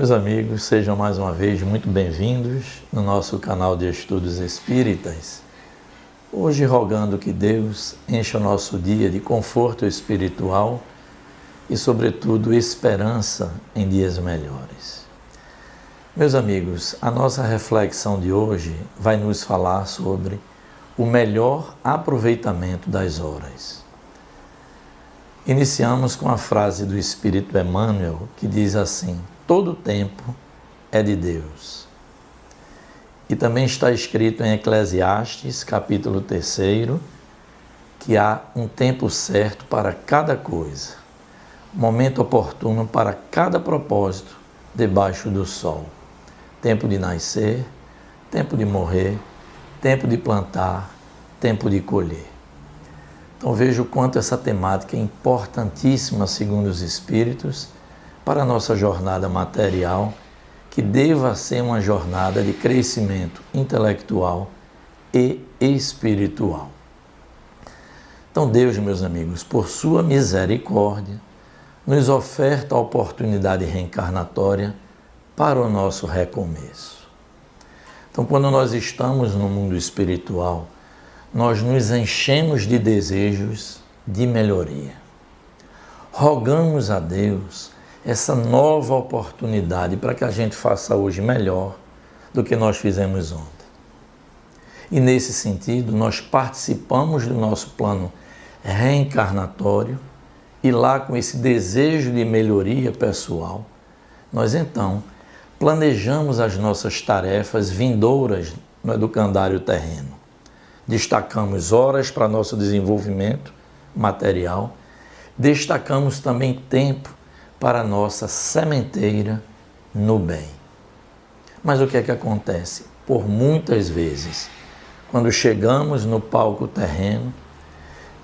Meus amigos, sejam mais uma vez muito bem-vindos no nosso canal de Estudos Espíritas. Hoje rogando que Deus encha o nosso dia de conforto espiritual e, sobretudo, esperança em dias melhores. Meus amigos, a nossa reflexão de hoje vai nos falar sobre o melhor aproveitamento das horas. Iniciamos com a frase do Espírito Emmanuel que diz assim: todo tempo é de Deus. E também está escrito em Eclesiastes, capítulo 3, que há um tempo certo para cada coisa, momento oportuno para cada propósito debaixo do sol. Tempo de nascer, tempo de morrer, tempo de plantar, tempo de colher. Então veja o quanto essa temática é importantíssima, segundo os Espíritos, para a nossa jornada material, que deva ser uma jornada de crescimento intelectual e espiritual. Então Deus, meus amigos, por sua misericórdia, nos oferta a oportunidade reencarnatória para o nosso recomeço. Então, quando nós estamos no mundo espiritual, nós nos enchemos de desejos de melhoria. Rogamos a Deus essa nova oportunidade para que a gente faça hoje melhor do que nós fizemos ontem. E nesse sentido, nós participamos do nosso plano reencarnatório e lá, com esse desejo de melhoria pessoal, nós então planejamos as nossas tarefas vindouras no educandário terreno. Destacamos horas para nosso desenvolvimento material, destacamos também tempo para nossa sementeira no bem. Mas o que é que acontece? Por muitas vezes, quando chegamos no palco terreno,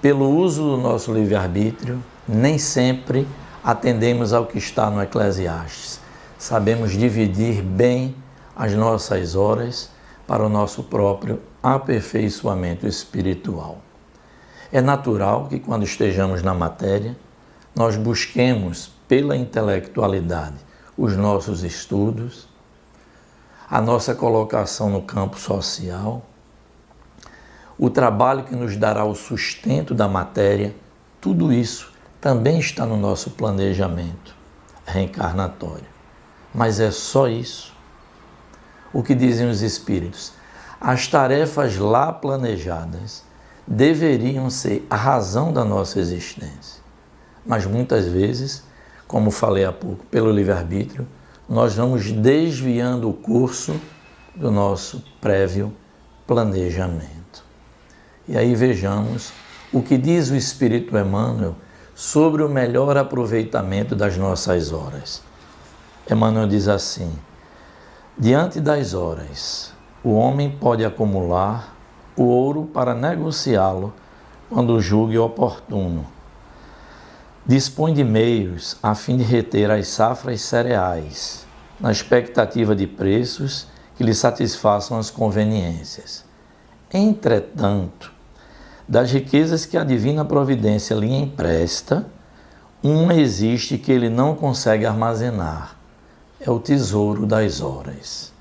pelo uso do nosso livre-arbítrio, nem sempre atendemos ao que está no Eclesiastes. Sabemos dividir bem as nossas horas para o nosso próprio aperfeiçoamento espiritual. É natural que, quando estejamos na matéria, nós busquemos pela intelectualidade os nossos estudos, a nossa colocação no campo social, o trabalho que nos dará o sustento da matéria. Tudo isso também está no nosso planejamento reencarnatório. Mas é só isso? O que dizem os Espíritos? As tarefas lá planejadas deveriam ser a razão da nossa existência. Mas muitas vezes, como falei há pouco, pelo livre-arbítrio, nós vamos desviando o curso do nosso prévio planejamento. E aí vejamos o que diz o Espírito Emmanuel sobre o melhor aproveitamento das nossas horas. Emmanuel diz assim: diante das horas, o homem pode acumular o ouro para negociá-lo quando julgue oportuno. Dispõe de meios a fim de reter as safras cereais, na expectativa de preços que lhe satisfaçam as conveniências. Entretanto, das riquezas que a divina providência lhe empresta, uma existe que ele não consegue armazenar. É o tesouro das horas.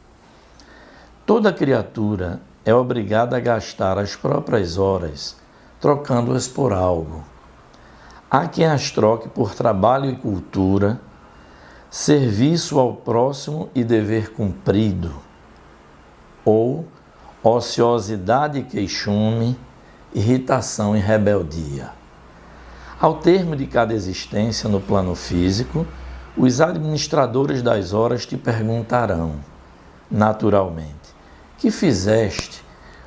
Toda criatura é obrigada a gastar as próprias horas, trocando-as por algo. Há quem as troque por trabalho e cultura, serviço ao próximo e dever cumprido, ou ociosidade e queixume, irritação e rebeldia. Ao termo de cada existência no plano físico, os administradores das horas te perguntarão, naturalmente: que fizeste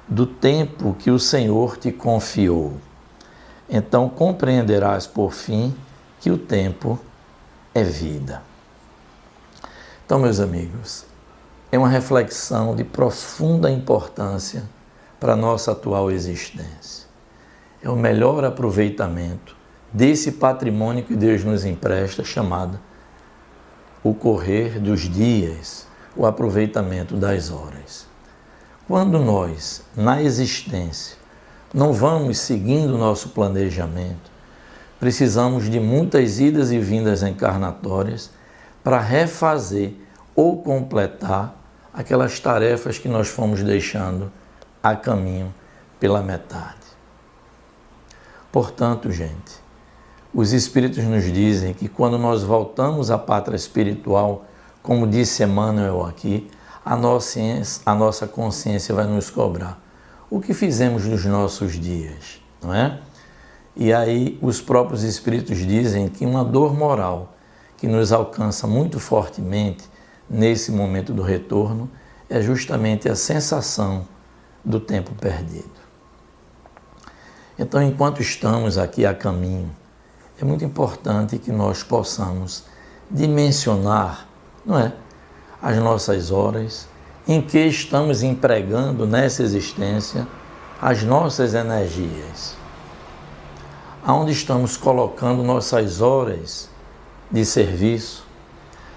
do tempo que o Senhor te confiou? Então compreenderás, por fim, que o tempo é vida. Então, meus amigos, é uma reflexão de profunda importância para a nossa atual existência. É o melhor aproveitamento desse patrimônio que Deus nos empresta, chamado o correr dos dias, o aproveitamento das horas. Quando nós, na existência, não vamos seguindo o nosso planejamento, precisamos de muitas idas e vindas encarnatórias para refazer ou completar aquelas tarefas que nós fomos deixando a caminho pela metade. Portanto, gente, os Espíritos nos dizem que quando nós voltamos à pátria espiritual, como disse Emmanuel aqui, a nossa consciência vai nos cobrar o que fizemos nos nossos dias, não é? E aí os próprios Espíritos dizem que uma dor moral que nos alcança muito fortemente nesse momento do retorno é justamente a sensação do tempo perdido. Então, enquanto estamos aqui a caminho, é muito importante que nós possamos dimensionar, não é, as nossas horas, em que estamos empregando nessa existência as nossas energias, aonde estamos colocando nossas horas de serviço,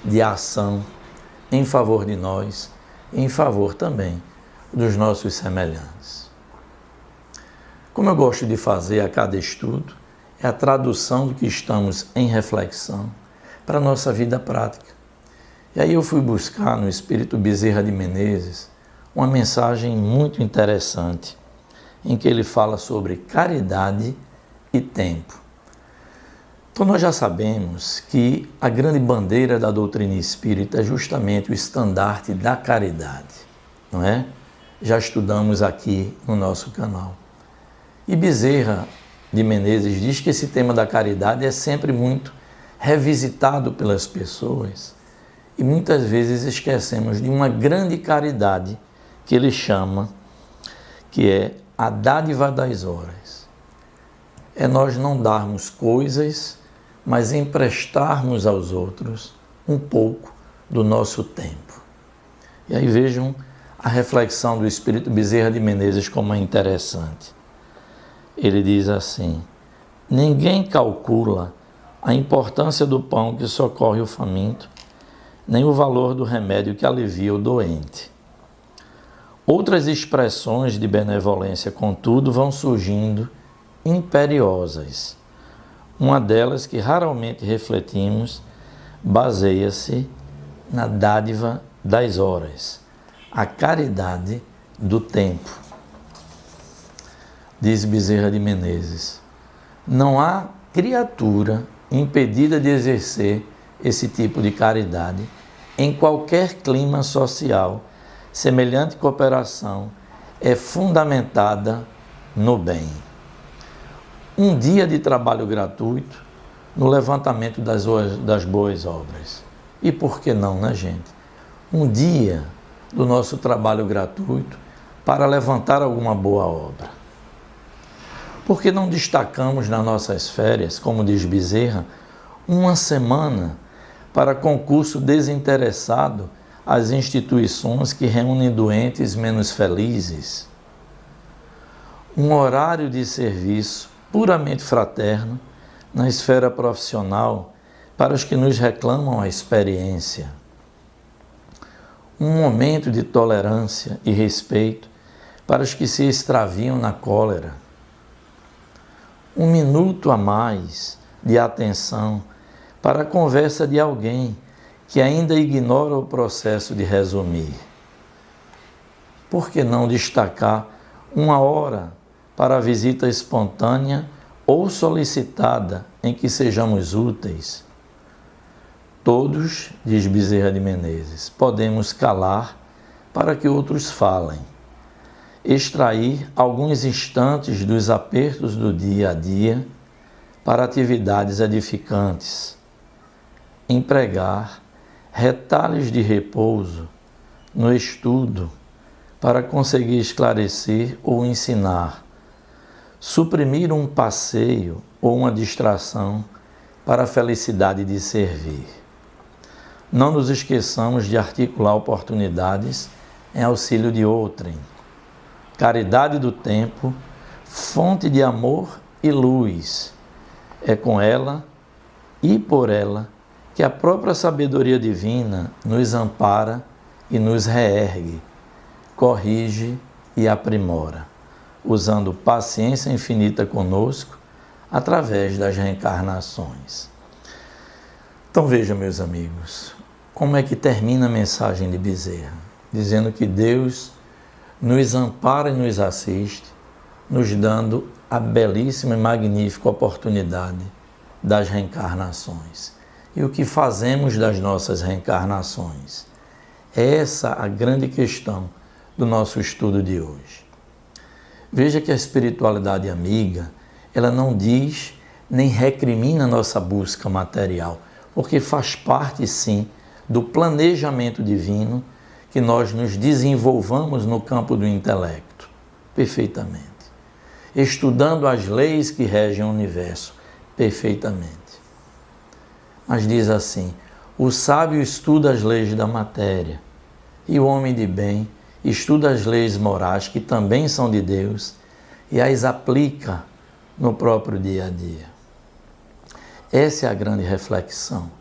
de ação, em favor de nós, e em favor também dos nossos semelhantes. Como eu gosto de fazer a cada estudo, é a tradução do que estamos em reflexão para a nossa vida prática. E aí eu fui buscar no Espírito Bezerra de Menezes uma mensagem muito interessante, em que ele fala sobre caridade e tempo. Então nós já sabemos que a grande bandeira da doutrina espírita é justamente o estandarte da caridade, não é? Já estudamos aqui no nosso canal. E Bezerra de Menezes diz que esse tema da caridade é sempre muito revisitado pelas pessoas e muitas vezes esquecemos de uma grande caridade que ele chama, que é a dádiva das horas. É nós não darmos coisas, mas emprestarmos aos outros um pouco do nosso tempo. E aí vejam a reflexão do Espírito Bezerra de Menezes como é interessante. Ele diz assim: ninguém calcula a importância do pão que socorre o faminto, nem o valor do remédio que alivia o doente. Outras expressões de benevolência, contudo, vão surgindo imperiosas. Uma delas, que raramente refletimos, baseia-se na dádiva das horas, a caridade do tempo. Diz Bezerra de Menezes: não há criatura impedida de exercer esse tipo de caridade em qualquer clima social. Semelhante cooperação é fundamentada no bem. Um dia de trabalho gratuito no levantamento das boas obras. E por que não, né, gente? Um dia do nosso trabalho gratuito para levantar alguma boa obra. Por que não destacamos nas nossas férias, como diz Bezerra, uma semana para concurso desinteressado às instituições que reúnem doentes menos felizes? Um horário de serviço puramente fraterno na esfera profissional para os que nos reclamam a experiência. Um momento de tolerância e respeito para os que se extraviam na cólera. Um minuto a mais de atenção para a conversa de alguém que ainda ignora o processo de resumir. Por que não destacar uma hora para a visita espontânea ou solicitada em que sejamos úteis? Todos, diz Bezerra de Menezes, podemos calar para que outros falem, extrair alguns instantes dos apertos do dia a dia para atividades edificantes, empregar retalhos de repouso no estudo para conseguir esclarecer ou ensinar, suprimir um passeio ou uma distração para a felicidade de servir. Não nos esqueçamos de articular oportunidades em auxílio de outrem. Caridade do tempo, fonte de amor e luz. É com ela e por ela que a própria sabedoria divina nos ampara e nos reergue, corrige e aprimora, usando paciência infinita conosco através das reencarnações. Então veja, meus amigos, como é que termina a mensagem de Bezerra? Dizendo que Deus nos ampara e nos assiste, nos dando a belíssima e magnífica oportunidade das reencarnações. E o que fazemos das nossas reencarnações? É essa a grande questão do nosso estudo de hoje. Veja que a espiritualidade amiga, ela não diz nem recrimina nossa busca material, porque faz parte, sim, do planejamento divino que nós nos desenvolvamos no campo do intelecto, perfeitamente. Estudando as leis que regem o universo, perfeitamente. Mas diz assim, o sábio estuda as leis da matéria, e o homem de bem estuda as leis morais, que também são de Deus, e as aplica no próprio dia a dia. Essa é a grande reflexão,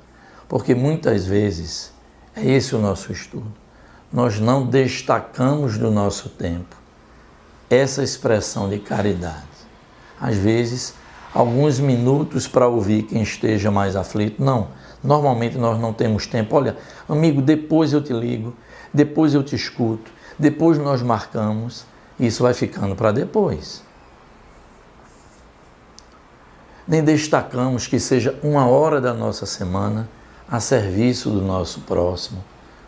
porque muitas vezes é esse o nosso estudo. Nós não destacamos do nosso tempo essa expressão de caridade. Às vezes, alguns minutos para ouvir quem esteja mais aflito. Não, normalmente nós não temos tempo. Olha, amigo, depois eu te ligo, depois eu te escuto, depois nós marcamos. Isso vai ficando para depois. Nem destacamos que seja 1 hora da nossa semana a serviço do nosso próximo,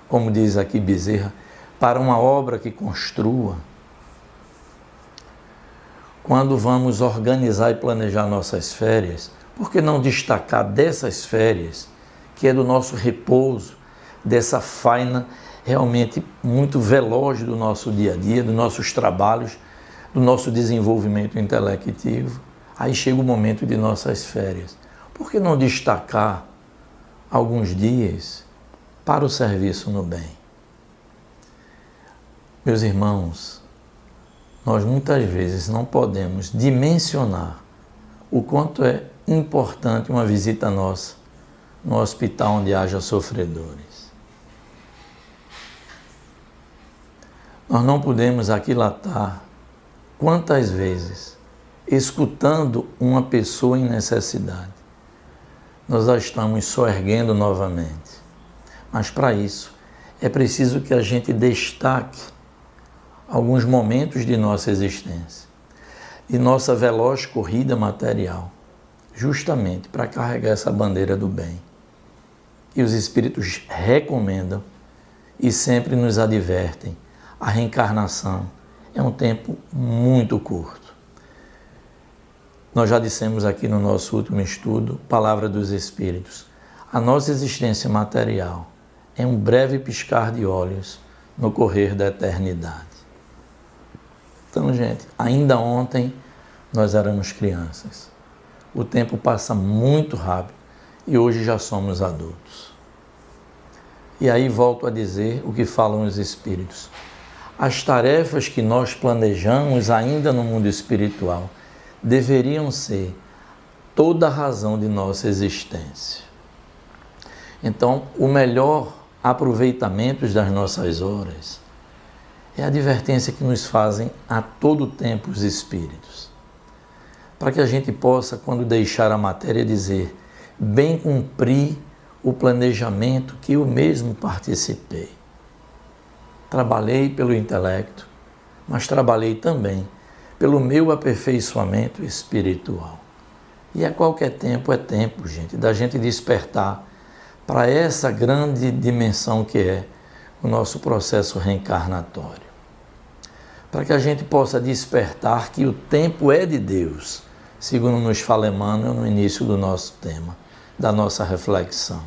como diz aqui Bezerra, para uma obra que construa. Quando vamos organizar e planejar nossas férias, por que não destacar dessas férias, que é do nosso repouso, dessa faina realmente muito veloz do nosso dia a dia, dos nossos trabalhos, do nosso desenvolvimento intelectivo? Aí chega o momento de nossas férias. Por que não destacar alguns dias para o serviço no bem? Meus irmãos, nós muitas vezes não podemos dimensionar o quanto é importante uma visita nossa no hospital onde haja sofredores. Nós não podemos aquilatar quantas vezes, escutando uma pessoa em necessidade, nós a estamos soerguendo novamente. Mas para isso é preciso que a gente destaque alguns momentos de nossa existência e nossa veloz corrida material, justamente para carregar essa bandeira do bem. E os Espíritos recomendam e sempre nos advertem: a reencarnação é um tempo muito curto. Nós já dissemos aqui no nosso último estudo, Palavra dos Espíritos, a nossa existência material é um breve piscar de olhos no correr da eternidade. Então, gente, ainda ontem nós éramos crianças. O tempo passa muito rápido e hoje já somos adultos. E aí volto a dizer o que falam os Espíritos. As tarefas que nós planejamos ainda no mundo espiritual deveriam ser toda a razão de nossa existência. Então, o melhor aproveitamento das nossas horas é a advertência que nos fazem a todo tempo os Espíritos. Para que a gente possa, quando deixar a matéria, dizer: bem cumpri o planejamento que eu mesmo participei. Trabalhei pelo intelecto, mas trabalhei também pelo meu aperfeiçoamento espiritual. E a qualquer tempo é tempo, gente, da gente despertar para essa grande dimensão que é o nosso processo reencarnatório. Para que a gente possa despertar que o tempo é de Deus, segundo nos fala Emmanuel no início do nosso tema, da nossa reflexão.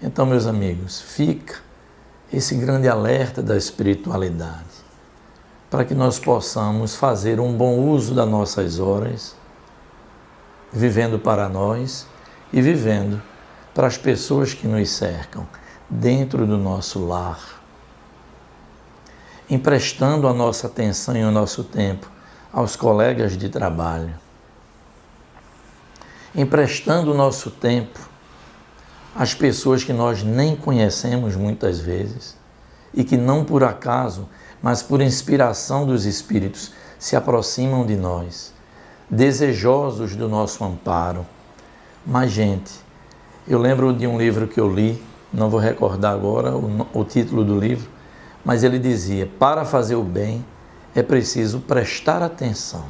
Então, meus amigos, fica esse grande alerta da espiritualidade, para que nós possamos fazer um bom uso das nossas horas, vivendo para nós e vivendo para as pessoas que nos cercam, dentro do nosso lar, emprestando a nossa atenção e o nosso tempo aos colegas de trabalho, emprestando o nosso tempo às pessoas que nós nem conhecemos muitas vezes e que não por acaso, mas por inspiração dos Espíritos se aproximam de nós, desejosos do nosso amparo. Mas, gente, eu lembro de um livro que eu li não vou recordar agora o título do livro, mas ele dizia: para fazer o bem é preciso prestar atenção.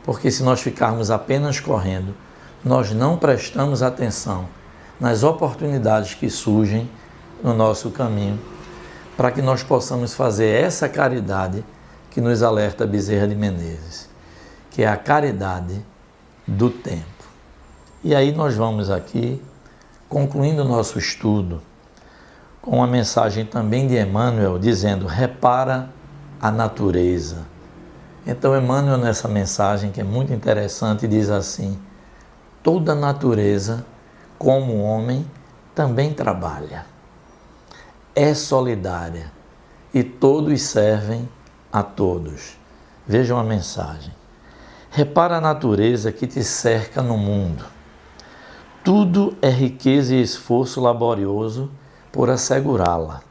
Porque se nós ficarmos apenas correndo, nós não prestamos atenção nas oportunidades que surgem no nosso caminho, para que nós possamos fazer essa caridade que nos alerta Bezerra de Menezes, que é a caridade do tempo. E aí nós vamos aqui, concluindo o nosso estudo, com uma mensagem também de Emmanuel, dizendo: repara a natureza. Então Emmanuel, nessa mensagem, que é muito interessante, diz assim: toda a natureza, como o homem, também trabalha, é solidária, e todos servem a todos. Vejam a mensagem. Repara a natureza que te cerca no mundo. Tudo é riqueza e esforço laborioso por assegurá-la.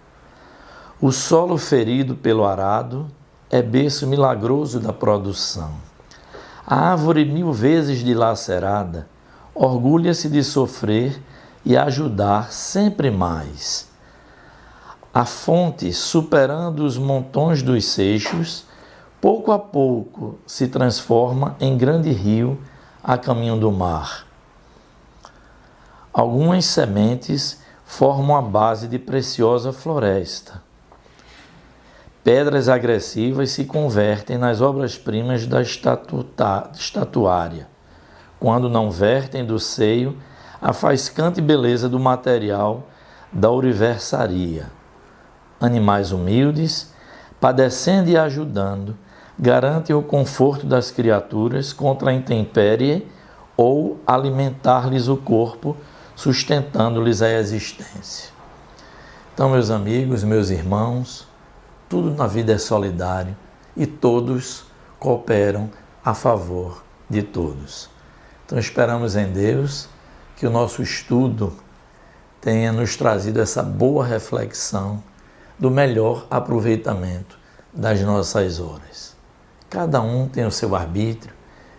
O solo ferido pelo arado é berço milagroso da produção. A árvore 1000 vezes dilacerada orgulha-se de sofrer e ajudar sempre mais. A fonte, superando os montões dos seixos, pouco a pouco se transforma em grande rio a caminho do mar. Algumas sementes formam a base de preciosa floresta. Pedras agressivas se convertem nas obras-primas da estatuária, quando não vertem do seio a faiscante beleza do material da ouriversaria. Animais humildes, padecendo e ajudando, garantem o conforto das criaturas contra a intempérie ou alimentar-lhes o corpo, sustentando-lhes a existência. Então, meus amigos, meus irmãos, tudo na vida é solidário e todos cooperam a favor de todos. Então, esperamos em Deus que o nosso estudo tenha nos trazido essa boa reflexão do melhor aproveitamento das nossas horas. Cada um tem o seu arbítrio,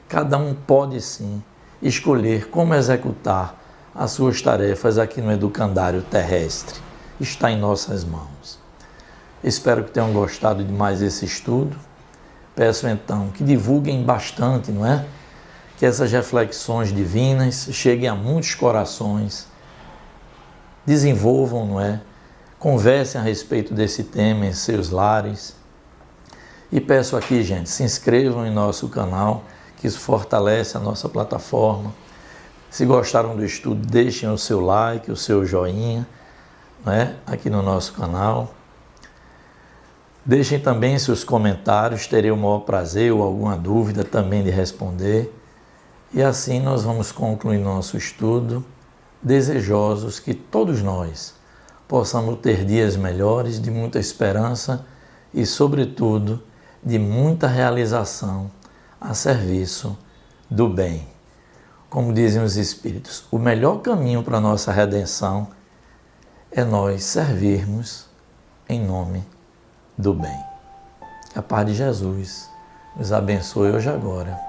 cada um pode sim escolher como executar as suas tarefas aqui no educandário terrestre. Está em nossas mãos. Espero que tenham gostado de mais esse estudo. Peço então que divulguem bastante, não é? Que essas reflexões divinas cheguem a muitos corações, desenvolvam, não é? Conversem a respeito desse tema em seus lares. E peço aqui, gente, se inscrevam em nosso canal, que isso fortalece a nossa plataforma. Se gostaram do estudo, deixem o seu like, o seu joinha, não é? Aqui no nosso canal. Deixem também seus comentários, terei o maior prazer ou alguma dúvida também de responder. E assim nós vamos concluir nosso estudo, desejosos que todos nós possamos ter dias melhores, de muita esperança e, sobretudo, de muita realização a serviço do bem. Como dizem os Espíritos, o melhor caminho para a nossa redenção é nós servirmos em nome do bem. Que a paz de Jesus nos abençoe hoje e agora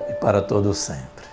e para todo sempre.